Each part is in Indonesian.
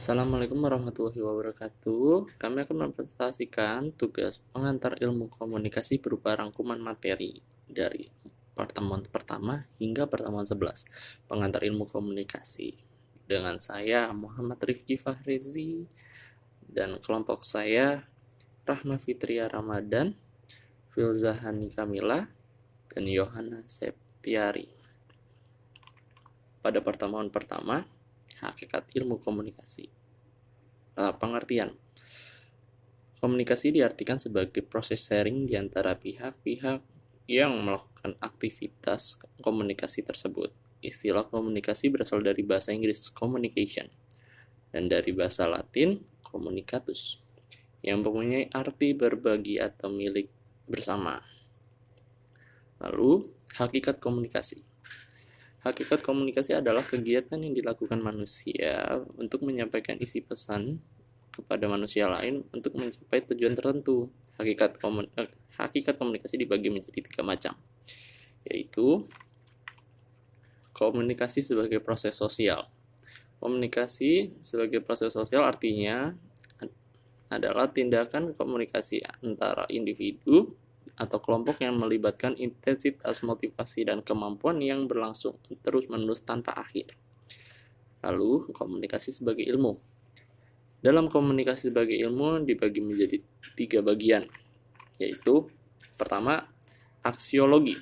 Assalamualaikum warahmatullahi wabarakatuh. Kami akan mempresentasikan tugas pengantar ilmu komunikasi berupa rangkuman materi dari pertemuan pertama hingga pertemuan 11. Pengantar ilmu komunikasi. Dengan saya Muhammad Rifki Fahrizi dan kelompok saya Rahma Fitria Ramadan, Filzahani Kamila, dan Yohana Septiari. Pada pertemuan pertama, hakikat ilmu komunikasi. Pengertian. Komunikasi diartikan sebagai proses sharing di antara pihak-pihak yang melakukan aktivitas komunikasi tersebut. Istilah komunikasi berasal dari bahasa Inggris communication dan dari bahasa Latin communicatus yang mempunyai arti berbagi atau milik bersama. Lalu, hakikat komunikasi. Hakikat komunikasi adalah kegiatan yang dilakukan manusia untuk menyampaikan isi pesan kepada manusia lain untuk mencapai tujuan tertentu. Hakikat komunikasi dibagi menjadi 3 macam, yaitu komunikasi sebagai proses sosial. Komunikasi sebagai proses sosial artinya adalah tindakan komunikasi antara individu atau kelompok yang melibatkan intensitas motivasi dan kemampuan yang berlangsung terus-menerus tanpa akhir. Lalu, komunikasi sebagai ilmu. Dalam komunikasi sebagai ilmu dibagi menjadi 3 bagian, yaitu pertama, aksiologi,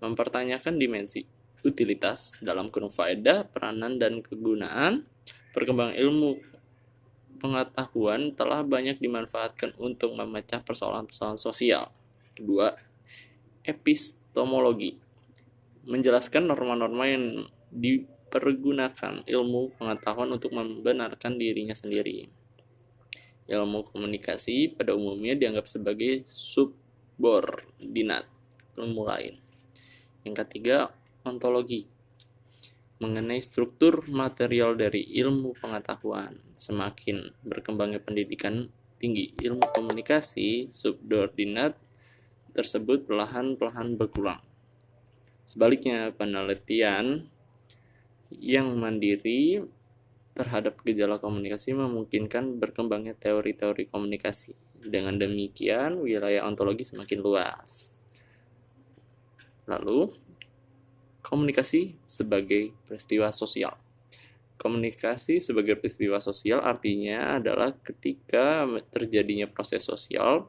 mempertanyakan dimensi utilitas dalam kurung faedah, peranan, dan kegunaan. Perkembangan ilmu pengetahuan telah banyak dimanfaatkan untuk memecah persoalan-persoalan sosial. Kedua, epistemologi, menjelaskan norma-norma yang dipergunakan ilmu pengetahuan untuk membenarkan dirinya sendiri. Ilmu komunikasi pada umumnya dianggap sebagai subordinat ilmu lain. Yang ketiga, ontologi, mengenai struktur material dari ilmu pengetahuan. Semakin berkembangnya pendidikan tinggi ilmu komunikasi subordinat tersebut perlahan-lahan berkurang. Sebaliknya, penelitian yang mandiri terhadap gejala komunikasi memungkinkan berkembangnya teori-teori komunikasi. Dengan demikian, wilayah ontologi semakin luas. Lalu, komunikasi sebagai peristiwa sosial. Komunikasi sebagai peristiwa sosial artinya adalah ketika terjadinya proses sosial,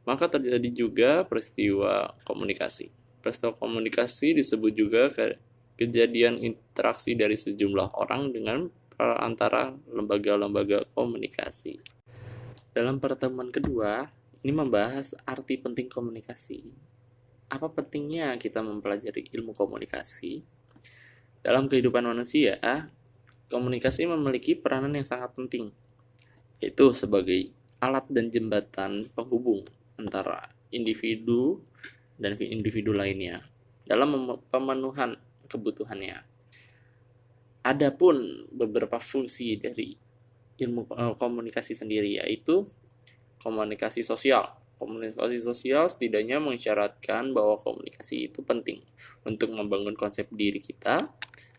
maka terjadi juga peristiwa komunikasi. Peristiwa komunikasi disebut juga kejadian interaksi dari sejumlah orang dengan antara lembaga-lembaga komunikasi. Dalam pertemuan kedua, ini membahas arti penting komunikasi. Apa pentingnya kita mempelajari ilmu komunikasi? Dalam kehidupan manusia, komunikasi memiliki peranan yang sangat penting, yaitu sebagai alat dan jembatan penghubung antara individu dan individu lainnya dalam pemenuhan kebutuhannya. Adapun beberapa fungsi dari ilmu komunikasi sendiri, yaitu komunikasi sosial. Komunikasi sosial setidaknya mengisyaratkan bahwa komunikasi itu penting untuk membangun konsep diri kita,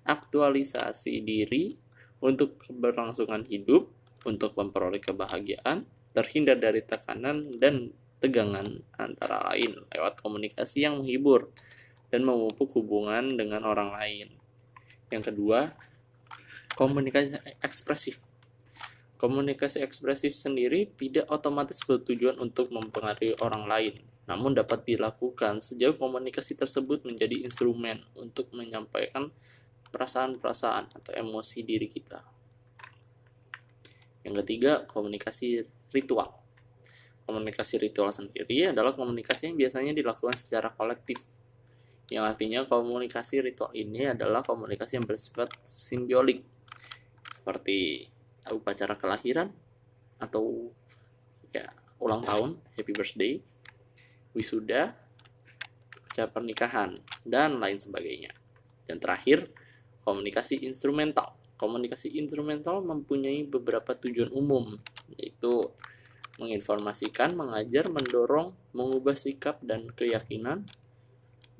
aktualisasi diri, untuk keberlangsungan hidup, untuk memperoleh kebahagiaan, terhindar dari tekanan dan tegangan antara lain lewat komunikasi yang menghibur dan memupuk hubungan dengan orang lain. Yang kedua, komunikasi ekspresif. Komunikasi ekspresif sendiri tidak otomatis bertujuan untuk mempengaruhi orang lain, namun dapat dilakukan sejauh komunikasi tersebut menjadi instrumen untuk menyampaikan perasaan-perasaan atau emosi diri kita. Yang ketiga, komunikasi ritual. Komunikasi ritual sendiri adalah komunikasi yang biasanya dilakukan secara kolektif, yang artinya komunikasi ritual ini adalah komunikasi yang bersifat simbiolik, seperti upacara kelahiran atau ulang tahun, happy birthday, wisuda, ucapan pernikahan, dan lain sebagainya. Dan terakhir, komunikasi instrumental. Komunikasi instrumental mempunyai beberapa tujuan umum, yaitu menginformasikan, mengajar, mendorong, mengubah sikap dan keyakinan,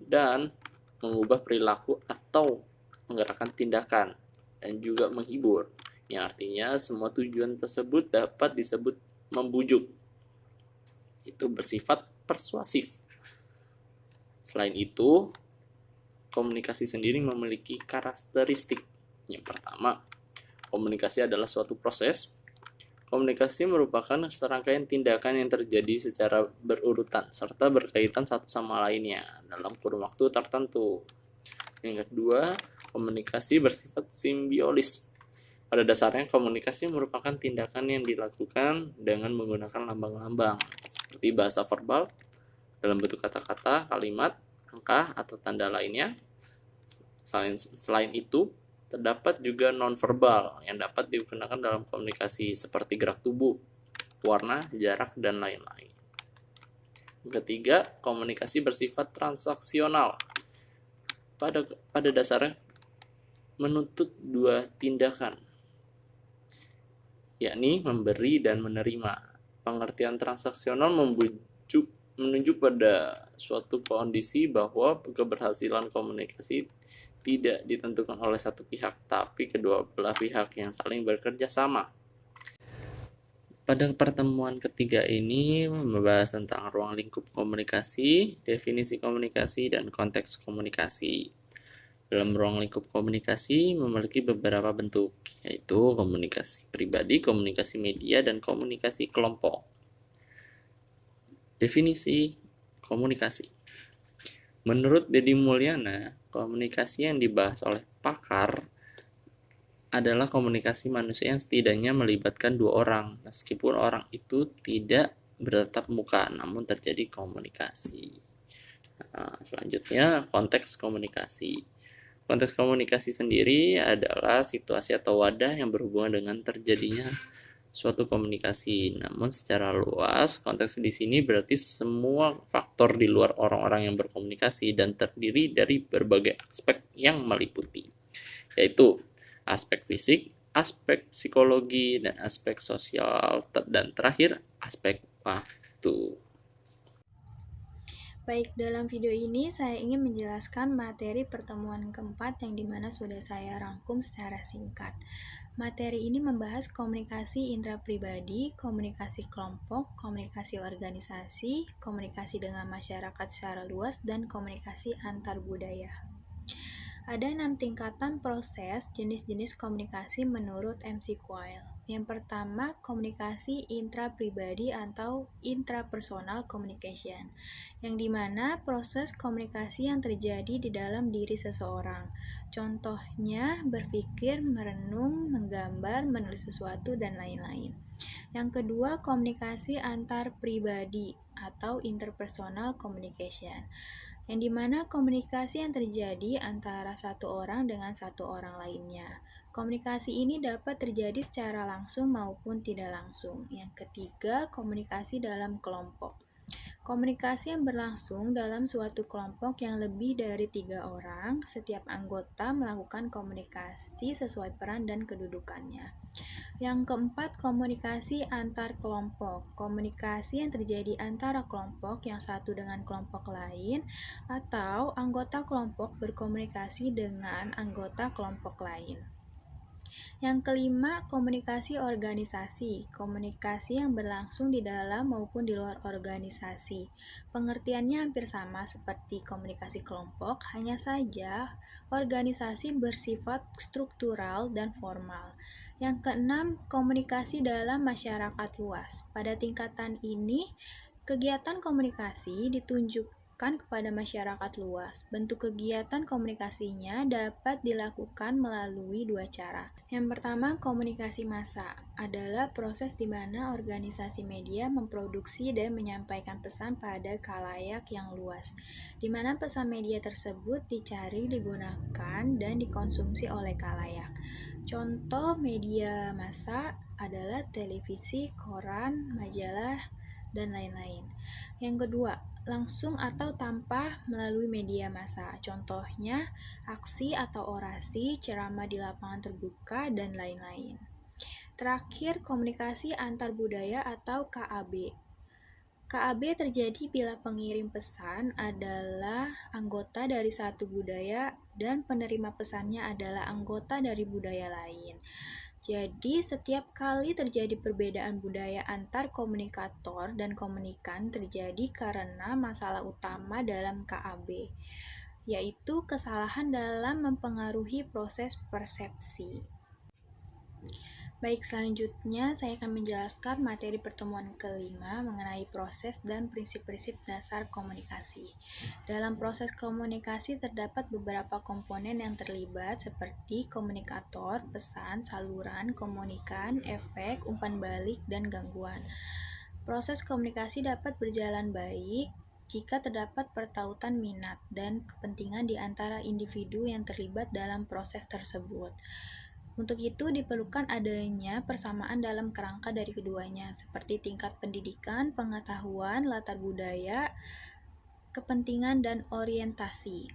dan mengubah perilaku atau menggerakkan tindakan, dan juga menghibur. yang artinya semua tujuan tersebut dapat disebut membujuk. Itu bersifat persuasif. Selain itu, komunikasi sendiri memiliki karakteristik. Yang pertama, komunikasi adalah suatu proses. Komunikasi merupakan serangkaian tindakan yang terjadi secara berurutan serta berkaitan satu sama lainnya dalam kurun waktu tertentu. Yang kedua, komunikasi bersifat simbiosis. Pada dasarnya, komunikasi merupakan tindakan yang dilakukan dengan menggunakan lambang-lambang seperti bahasa verbal dalam bentuk kata-kata, kalimat, angka, atau tanda lainnya. Selain itu, terdapat juga nonverbal yang dapat digunakan dalam komunikasi seperti gerak tubuh, warna, jarak, dan lain-lain. Ketiga, komunikasi bersifat transaksional. Pada dasarnya menuntut dua tindakan, yakni memberi dan menerima. Pengertian transaksional menunjuk pada suatu kondisi bahwa keberhasilan komunikasi tidak ditentukan oleh satu pihak, tapi kedua belah pihak yang saling bekerja sama. Pada pertemuan ketiga ini membahas tentang ruang lingkup komunikasi, definisi komunikasi, dan konteks komunikasi. Dalam ruang lingkup komunikasi memiliki beberapa bentuk, yaitu komunikasi pribadi, komunikasi media, dan komunikasi kelompok. Definisi komunikasi. Menurut Deddy Mulyana, komunikasi yang dibahas oleh pakar adalah komunikasi manusia yang setidaknya melibatkan dua orang, meskipun orang itu tidak bertatap muka, namun terjadi komunikasi. Selanjutnya, konteks komunikasi. Konteks komunikasi sendiri adalah situasi atau wadah yang berhubungan dengan terjadinya suatu komunikasi. Namun secara luas, konteks di sini berarti semua faktor di luar orang-orang yang berkomunikasi dan terdiri dari berbagai aspek yang meliputi, yaitu aspek fisik, aspek psikologi, dan aspek sosial, dan terakhir aspek waktu. Baik, dalam video ini saya ingin menjelaskan materi pertemuan keempat yang dimana sudah saya rangkum secara singkat. Materi ini membahas komunikasi intrapribadi, komunikasi kelompok, komunikasi organisasi, komunikasi dengan masyarakat secara luas, dan komunikasi antar budaya. Ada 6 tingkatan proses jenis-jenis komunikasi menurut MC Quayle. Yang pertama, komunikasi intrapribadi atau intrapersonal communication, yang dimana proses komunikasi yang terjadi di dalam diri seseorang. Contohnya, berpikir, merenung, menggambar, menulis sesuatu, dan lain-lain. Yang kedua, komunikasi antar pribadi atau interpersonal communication, yang dimana komunikasi yang terjadi antara satu orang dengan satu orang lainnya. Komunikasi ini dapat terjadi secara langsung maupun tidak langsung. Yang ketiga, komunikasi dalam kelompok. Komunikasi yang berlangsung dalam suatu kelompok yang lebih dari 3 orang, setiap anggota melakukan komunikasi sesuai peran dan kedudukannya. Yang keempat, komunikasi antar kelompok. Komunikasi yang terjadi antara kelompok yang satu dengan kelompok lain, atau anggota kelompok berkomunikasi dengan anggota kelompok lain. Yang kelima, komunikasi organisasi. Komunikasi yang berlangsung di dalam maupun di luar organisasi. Pengertiannya hampir sama seperti komunikasi kelompok, hanya saja organisasi bersifat struktural dan formal. Yang keenam, komunikasi dalam masyarakat luas. Pada tingkatan ini, kegiatan komunikasi ditunjukkan kepada masyarakat luas. Bentuk kegiatan komunikasinya dapat dilakukan melalui dua cara. Yang pertama, komunikasi massa adalah proses di mana organisasi media memproduksi dan menyampaikan pesan pada khalayak yang luas, di mana pesan media tersebut dicari, digunakan, dan dikonsumsi oleh khalayak. Contoh media massa adalah televisi, koran, majalah, dan lain-lain. Yang kedua, langsung atau tanpa melalui media massa. Contohnya, aksi atau orasi, ceramah di lapangan terbuka, dan lain-lain. Terakhir, komunikasi antar budaya atau KAB. KAB terjadi bila pengirim pesan adalah anggota dari satu budaya dan penerima pesannya adalah anggota dari budaya lain. Jadi, setiap kali terjadi perbedaan budaya antar komunikator dan komunikan terjadi karena masalah utama dalam KAB, yaitu kesalahan dalam mempengaruhi proses persepsi. Baik, selanjutnya saya akan menjelaskan materi pertemuan kelima mengenai proses dan prinsip-prinsip dasar komunikasi. Dalam proses komunikasi terdapat beberapa komponen yang terlibat seperti komunikator, pesan, saluran, komunikan, efek, umpan balik, dan gangguan. Proses komunikasi dapat berjalan baik jika terdapat pertautan minat dan kepentingan di antara individu yang terlibat dalam proses tersebut. Untuk itu diperlukan adanya persamaan dalam kerangka dari keduanya, seperti tingkat pendidikan, pengetahuan, latar budaya, kepentingan, dan orientasi.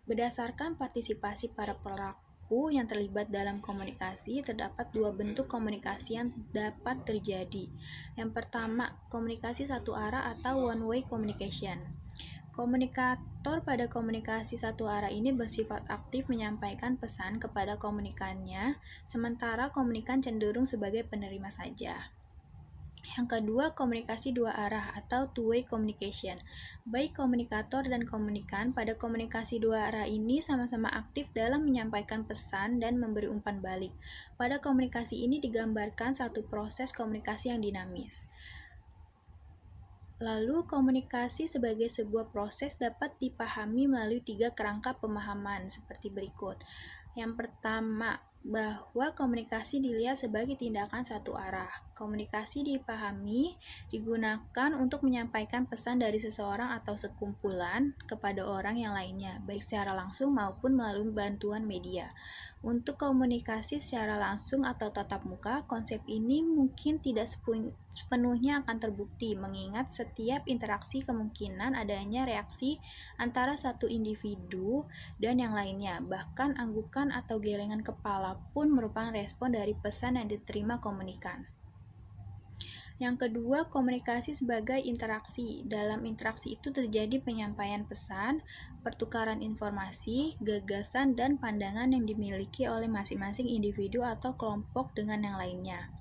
Berdasarkan partisipasi para pelaku yang terlibat dalam komunikasi, terdapat dua bentuk komunikasi yang dapat terjadi. Yang pertama, komunikasi satu arah atau one-way communication. Komunikator pada komunikasi satu arah ini bersifat aktif menyampaikan pesan kepada komunikannya, sementara komunikan cenderung sebagai penerima saja. Yang kedua, komunikasi dua arah atau two-way communication. Baik komunikator dan komunikan pada komunikasi dua arah ini sama-sama aktif dalam menyampaikan pesan dan memberi umpan balik. Pada komunikasi ini digambarkan satu proses komunikasi yang dinamis. Lalu, komunikasi sebagai sebuah proses dapat dipahami melalui tiga kerangka pemahaman seperti berikut. Yang pertama, bahwa komunikasi dilihat sebagai tindakan satu arah. Komunikasi dipahami digunakan untuk menyampaikan pesan dari seseorang atau sekumpulan kepada orang yang lainnya, baik secara langsung maupun melalui bantuan media. Untuk komunikasi secara langsung atau tatap muka, konsep ini mungkin tidak sepenuhnya akan terbukti, mengingat setiap interaksi kemungkinan adanya reaksi antara satu individu dan yang lainnya. Bahkan anggukan atau gelengan kepala pun merupakan respon dari pesan yang diterima komunikan. Yang kedua, komunikasi sebagai interaksi. Dalam interaksi itu terjadi penyampaian pesan, pertukaran informasi, gagasan, dan pandangan yang dimiliki oleh masing-masing individu atau kelompok dengan yang lainnya.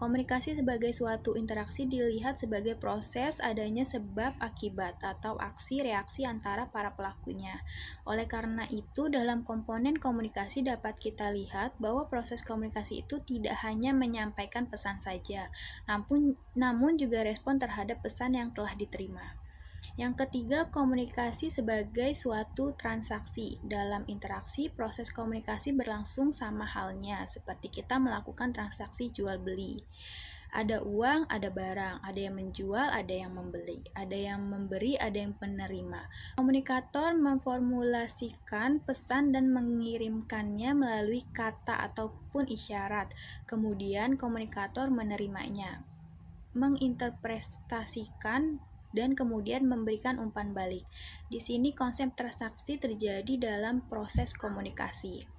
Komunikasi sebagai suatu interaksi dilihat sebagai proses adanya sebab akibat atau aksi reaksi antara para pelakunya. Oleh karena itu, dalam komponen komunikasi dapat kita lihat bahwa proses komunikasi itu tidak hanya menyampaikan pesan saja, namun juga respon terhadap pesan yang telah diterima. Yang ketiga, komunikasi sebagai suatu transaksi. Dalam interaksi, proses komunikasi berlangsung sama halnya, seperti kita melakukan transaksi jual-beli. Ada uang, ada barang, ada yang menjual, ada yang membeli, ada yang memberi, ada yang menerima. Komunikator memformulasikan pesan dan mengirimkannya melalui kata ataupun isyarat. Kemudian komunikator menerimanya, menginterpretasikan dan kemudian memberikan umpan balik. Di sini konsep transaksi terjadi dalam proses komunikasi.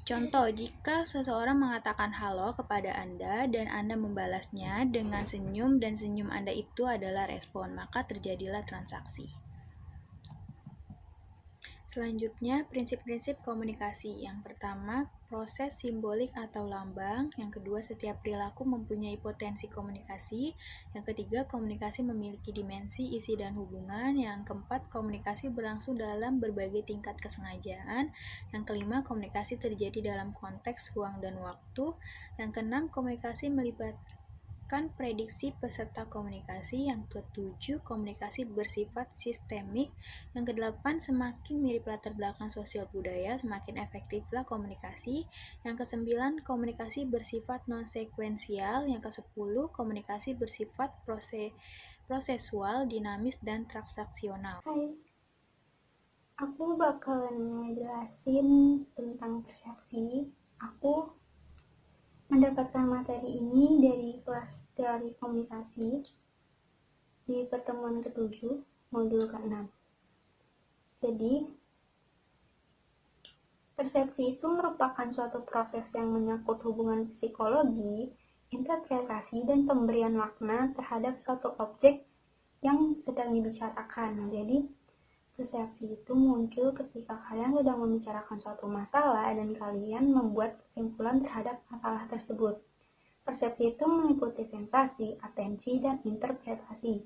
Contoh, jika seseorang mengatakan halo kepada Anda dan Anda membalasnya dengan senyum dan senyum Anda itu adalah respon, maka terjadilah transaksi. Selanjutnya, prinsip-prinsip komunikasi. Yang pertama, proses simbolik atau lambang. Yang kedua, setiap perilaku mempunyai potensi komunikasi. Yang ketiga, komunikasi memiliki dimensi, isi, dan hubungan. Yang keempat, komunikasi berlangsung dalam berbagai tingkat kesengajaan. Yang kelima, komunikasi terjadi dalam konteks ruang dan waktu. Yang keenam, komunikasi melibatkan prediksi peserta komunikasi. Yang ketujuh, komunikasi bersifat sistemik. Yang kedelapan, semakin mirip latar belakang sosial budaya, semakin efektiflah komunikasi. Yang kesembilan, komunikasi bersifat non-sekuensial. Yang kesepuluh, komunikasi bersifat prosesual, dinamis, dan transaksional. Hai, aku bakalan ngejelasin tentang persepsi. Aku mendapatkan materi ini dari kelas teori komunikasi di pertemuan ke-7, modul ke-6. Jadi, persepsi itu merupakan suatu proses yang menyangkut hubungan psikologi, interpretasi, dan pemberian makna terhadap suatu objek yang sedang dibicarakan. Jadi, Persepsi itu muncul ketika kalian sedang membicarakan suatu masalah dan kalian membuat kesimpulan terhadap masalah tersebut. Persepsi itu meliputi sensasi, atensi, dan interpretasi.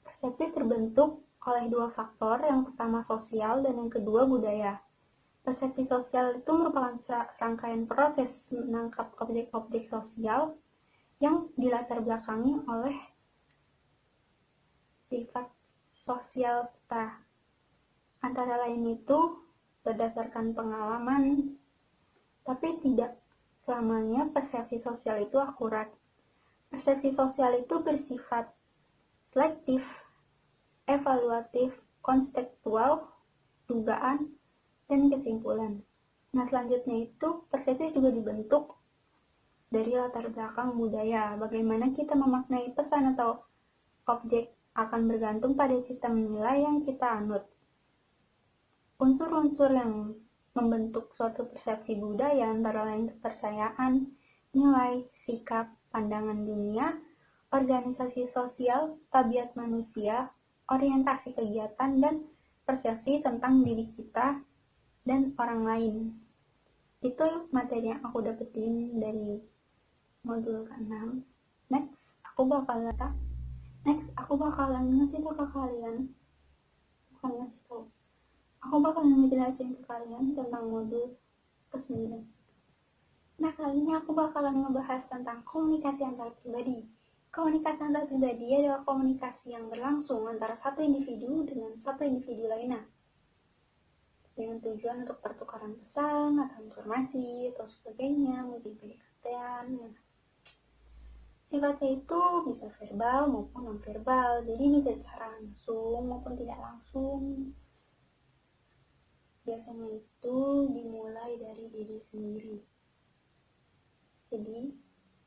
Persepsi terbentuk oleh dua faktor, yang pertama sosial dan yang kedua budaya. Persepsi sosial itu merupakan serangkaian proses menangkap objek-objek sosial yang dilatar belakangi oleh sifat sosial kita. Antara lain itu berdasarkan pengalaman, tapi tidak selamanya persepsi sosial itu akurat. Persepsi sosial itu bersifat selektif, evaluatif, konstekstual, dugaan, dan kesimpulan. Nah, selanjutnya itu persepsi juga dibentuk dari latar belakang budaya. Bagaimana kita memaknai pesan atau objek akan bergantung pada sistem nilai yang kita anut. Unsur-unsur yang membentuk suatu persepsi budaya antara lain kepercayaan, nilai, sikap, pandangan dunia, organisasi sosial, tabiat manusia, orientasi kegiatan, dan persepsi tentang diri kita dan orang lain. Itu materi yang aku dapetin dari modul ke-6. Next, aku bakalan ngasih tau ke kalian. Aku bakalan ngejelasin ke kalian tentang modul ke-9. Nah, kali ini aku bakalan ngebahas tentang komunikasi antar pribadi. Komunikasi antar pribadi adalah komunikasi yang berlangsung antara satu individu dengan satu individu lainnya, dengan tujuan untuk pertukaran pesan atau informasi atau sebagainya, mungkin pendekatan. Sifatnya itu bisa verbal maupun non-verbal, jadi bisa secara langsung maupun tidak langsung. Biasanya itu dimulai dari diri sendiri. Jadi,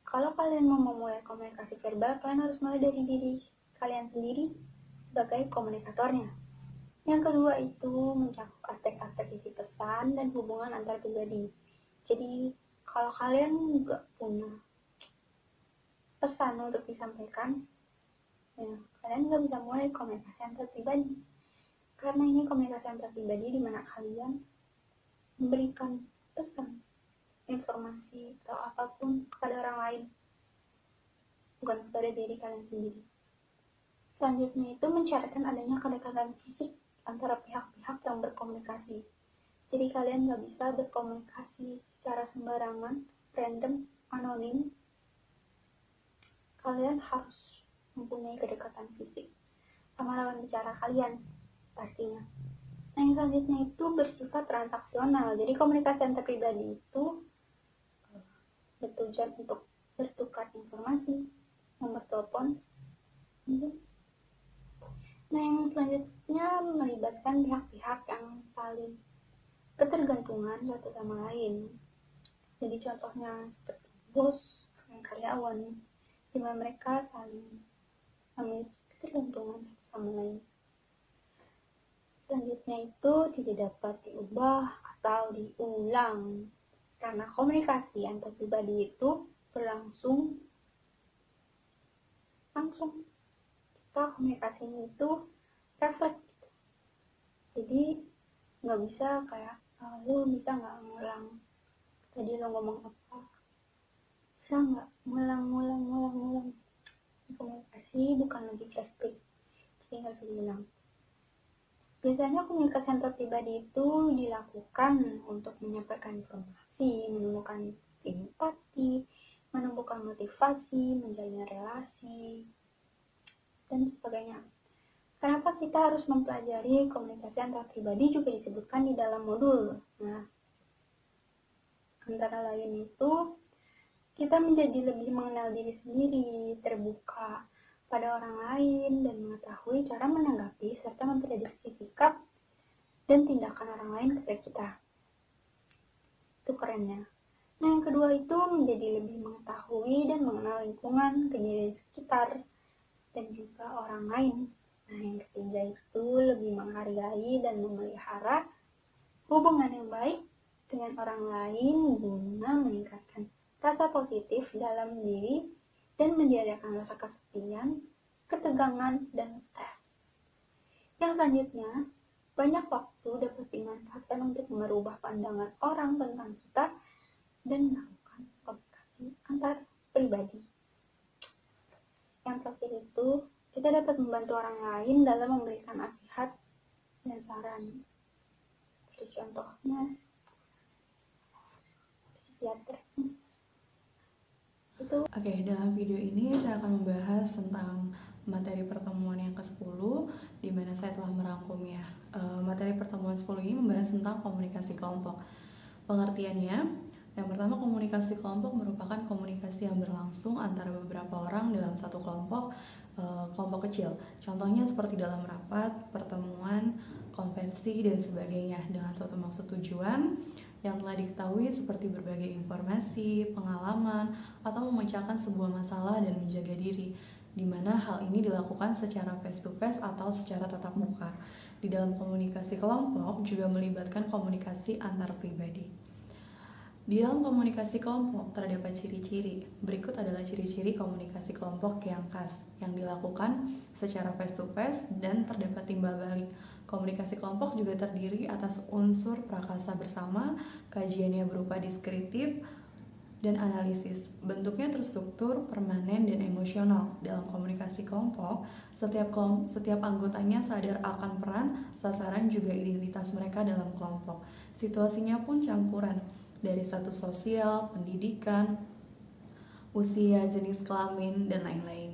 kalau kalian mau memulai komunikasi verbal, kalian harus mulai dari diri kalian sendiri sebagai komunikatornya. Yang kedua itu mencakup aspek-aspek isi pesan dan hubungan antar pribadi. Jadi, kalau kalian nggak punya pesan untuk disampaikan, ya, kalian nggak bisa mulai komunikasi antar pribadi. Karena ini komunikasi antar pribadi di mana kalian memberikan pesan, informasi, atau apapun kepada orang lain, bukan kepada diri kalian sendiri. Selanjutnya itu mensyaratkan adanya kedekatan fisik antara pihak-pihak yang berkomunikasi. Jadi kalian nggak bisa berkomunikasi secara sembarangan, random, anonim. Kalian harus mempunyai kedekatan fisik sama lawan bicara kalian, pastinya. Nah, yang selanjutnya itu bersifat transaksional. Jadi komunikasi antar pribadi itu bertujuan untuk bertukar informasi, nomor telepon. Nah, yang selanjutnya melibatkan pihak-pihak yang saling ketergantungan satu sama lain. Jadi contohnya seperti bos dan karyawan, di mana mereka saling memiliki ketergantungan satu sama lain. Selanjutnya itu tidak dapat diubah atau diulang, karena komunikasi antar pribadi itu berlangsung langsung. Kita komunikasinya itu refleks. Jadi nggak bisa kayak lu bisa nggak ngulang tadi lo ngomong apa, bisa nggak ngulang. Komunikasi bukan lagi flashback, jadi nggak usah diulang. Biasanya komunikasi antar pribadi itu dilakukan untuk menyampaikan informasi, menemukan simpati, menumbuhkan motivasi, menjalin relasi, dan sebagainya. Kenapa kita harus mempelajari komunikasi antar pribadi juga disebutkan di dalam modul. Nah, antara lain itu kita menjadi lebih mengenal diri sendiri, terbuka pada orang lain, dan mengetahui cara menanggapi serta memprediksi sikap dan tindakan orang lain kepada kita. Itu kerennya. Nah, yang kedua itu menjadi lebih mengetahui dan mengenal lingkungan, kejadian sekitar, dan juga orang lain. Nah, yang ketiga itu lebih menghargai dan memelihara hubungan yang baik dengan orang lain guna meningkatkan rasa positif dalam diri dan menjadikan rasa kesepian, ketegangan, dan stres. Yang selanjutnya, banyak waktu dapat dimanfaatkan untuk merubah pandangan orang tentang kita dan melakukan komunikasi antar pribadi. Yang terakhir itu, kita dapat membantu orang lain dalam memberikan nasihat dan saran. Seperti contohnya, psikiater. Oke, dalam video ini saya akan membahas tentang materi pertemuan yang ke-10, di mana saya telah merangkumnya. Materi pertemuan 10 ini membahas tentang komunikasi kelompok. Pengertiannya, yang pertama, komunikasi kelompok merupakan komunikasi yang berlangsung antara beberapa orang dalam satu kelompok kecil. Contohnya seperti dalam rapat, pertemuan, konvensi, dan sebagainya dengan suatu maksud tujuan yang telah diketahui seperti berbagai informasi, pengalaman, atau memecahkan sebuah masalah dan menjaga diri, di mana hal ini dilakukan secara face-to-face atau secara tatap muka. Di dalam komunikasi kelompok juga melibatkan komunikasi antar pribadi. Di dalam komunikasi kelompok terdapat ciri-ciri. Berikut adalah ciri-ciri komunikasi kelompok yang khas, yang dilakukan secara face-to-face dan terdapat timbal balik. Komunikasi kelompok juga terdiri atas unsur prakasa bersama, kajiannya berupa deskriptif dan analisis. Bentuknya terstruktur, permanen, dan emosional. Dalam komunikasi kelompok, setiap anggotanya sadar akan peran, sasaran, juga identitas mereka dalam kelompok. Situasinya pun campuran dari status sosial, pendidikan, usia, jenis kelamin, dan lain-lain.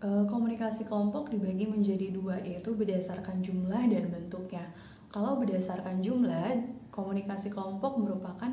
Komunikasi kelompok dibagi menjadi dua, yaitu berdasarkan jumlah dan bentuknya. Kalau berdasarkan jumlah, komunikasi kelompok merupakan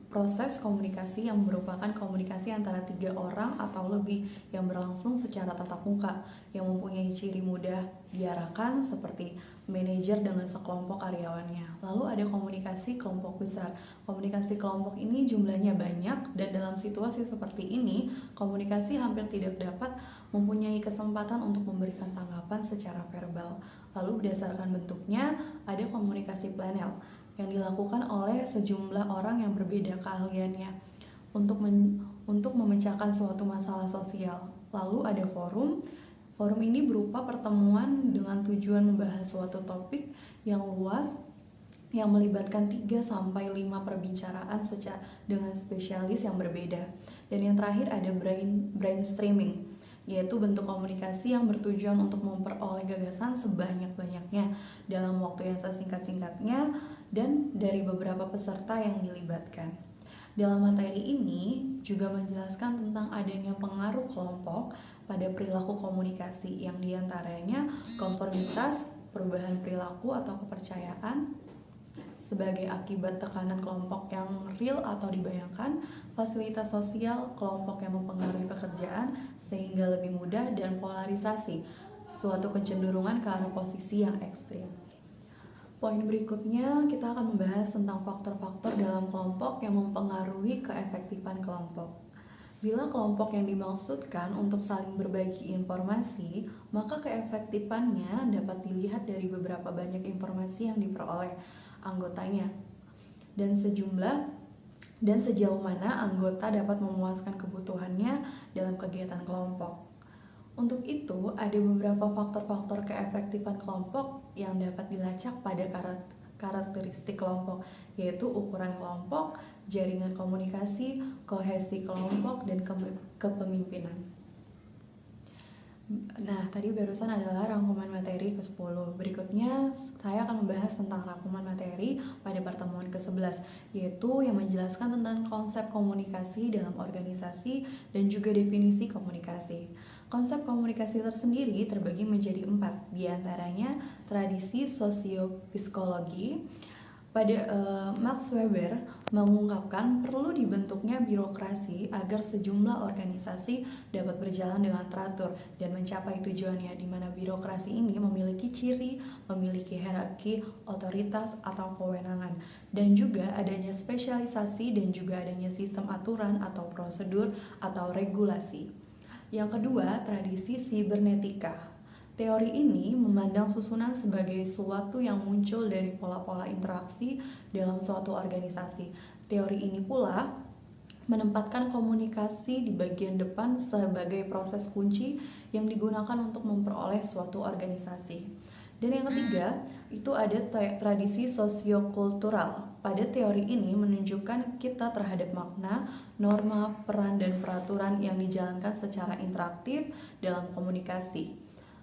proses komunikasi yang merupakan komunikasi antara 3 orang atau lebih yang berlangsung secara tatap muka, yang mempunyai ciri mudah diarahkan seperti manajer dengan sekelompok karyawannya. Lalu ada komunikasi kelompok besar. Komunikasi kelompok ini jumlahnya banyak, dan dalam situasi seperti ini, komunikasi hampir tidak dapat mempunyai kesempatan untuk memberikan tanggapan secara verbal. Lalu berdasarkan bentuknya, ada komunikasi panel yang dilakukan oleh sejumlah orang yang berbeda keahliannya untuk memecahkan suatu masalah sosial. Lalu ada forum. Forum ini berupa pertemuan dengan tujuan membahas suatu topik yang luas yang melibatkan 3-5 perbicaraan dengan spesialis yang berbeda. Dan yang terakhir ada brainstorming, yaitu bentuk komunikasi yang bertujuan untuk memperoleh gagasan sebanyak-banyaknya dalam waktu yang sesingkat-singkatnya dan dari beberapa peserta yang dilibatkan. Dalam materi ini juga menjelaskan tentang adanya pengaruh kelompok pada perilaku komunikasi, yang diantaranya konformitas, perubahan perilaku atau kepercayaan sebagai akibat tekanan kelompok yang real atau dibayangkan, fasilitas sosial kelompok yang mempengaruhi pekerjaan sehingga lebih mudah, dan polarisasi, suatu kecenderungan ke arah posisi yang ekstrim. Poin berikutnya, kita akan membahas tentang faktor-faktor dalam kelompok yang mempengaruhi keefektifan kelompok. Bila kelompok yang dimaksudkan untuk saling berbagi informasi, maka keefektifannya dapat dilihat dari beberapa banyak informasi yang diperoleh anggotanya dan sejauh mana anggota dapat memuaskan kebutuhannya dalam kegiatan kelompok. Untuk itu, ada beberapa faktor-faktor keefektifan kelompok yang dapat dilacak pada karakteristik kelompok, yaitu ukuran kelompok, jaringan komunikasi, kohesi kelompok, dan kepemimpinan. Nah, tadi barusan adalah rangkuman materi ke-10. Berikutnya, saya akan membahas tentang rangkuman materi pada pertemuan ke-11, yaitu yang menjelaskan tentang konsep komunikasi dalam organisasi dan juga definisi komunikasi. Konsep komunikasi tersendiri terbagi menjadi 4, diantaranya tradisi sosiopsikologi. Pada Max Weber mengungkapkan perlu dibentuknya birokrasi agar sejumlah organisasi dapat berjalan dengan teratur dan mencapai tujuannya, di mana birokrasi ini memiliki ciri, memiliki hierarki, otoritas atau kewenangan, dan juga adanya spesialisasi dan juga adanya sistem aturan atau prosedur atau regulasi. Yang kedua, tradisi sibernetika. Teori ini memandang susunan sebagai suatu yang muncul dari pola-pola interaksi dalam suatu organisasi. Teori ini pula menempatkan komunikasi di bagian depan sebagai proses kunci yang digunakan untuk memperoleh suatu organisasi. Dan yang ketiga, itu ada tradisi sosiokultural. Pada teori ini menunjukkan kita terhadap makna, norma, peran, dan peraturan yang dijalankan secara interaktif dalam komunikasi.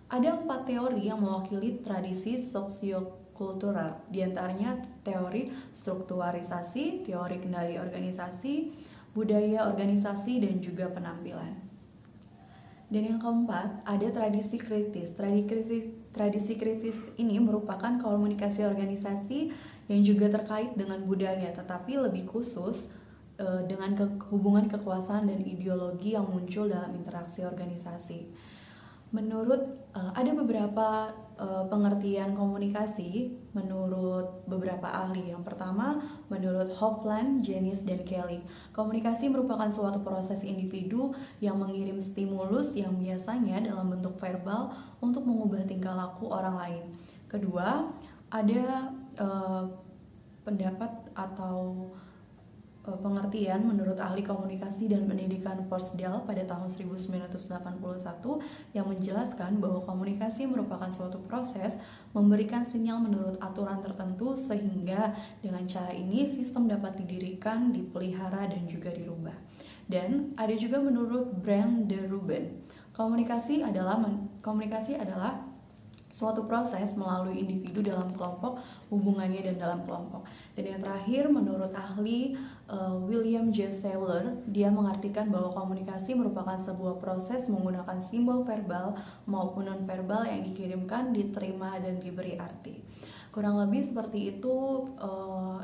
Ada 4 teori yang mewakili tradisi sosiokultural, diantaranya teori strukturalisasi, teori kendali organisasi, budaya organisasi, dan juga penampilan. Dan yang keempat, ada tradisi kritis. Tradisi kritis ini merupakan komunikasi organisasi yang juga terkait dengan budaya, tetapi lebih khusus dengan hubungan kekuasaan dan ideologi yang muncul dalam interaksi organisasi. Menurut ada beberapa pengertian komunikasi menurut beberapa ahli. Yang pertama, menurut Hofland, Janis, dan Kelly, komunikasi merupakan suatu proses individu yang mengirim stimulus yang biasanya dalam bentuk verbal untuk mengubah tingkah laku orang lain. Kedua, ada pendapat atau pengertian menurut ahli komunikasi dan pendidikan Forsdale pada tahun 1981 yang menjelaskan bahwa komunikasi merupakan suatu proses memberikan sinyal menurut aturan tertentu sehingga dengan cara ini sistem dapat didirikan, dipelihara, dan juga dirubah. Dan ada juga menurut Brand de Ruben, komunikasi adalah suatu proses melalui individu dalam kelompok, hubungannya dan dalam kelompok. Dan yang terakhir, menurut ahli William J. Seiler, dia mengartikan bahwa komunikasi merupakan sebuah proses menggunakan simbol verbal maupun non-verbal yang dikirimkan, diterima, dan diberi arti. Kurang lebih seperti itu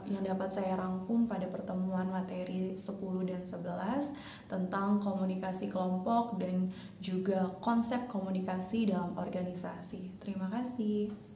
yang dapat saya rangkum pada pertemuan materi 10 dan 11 tentang komunikasi kelompok dan juga konsep komunikasi dalam organisasi. Terima kasih.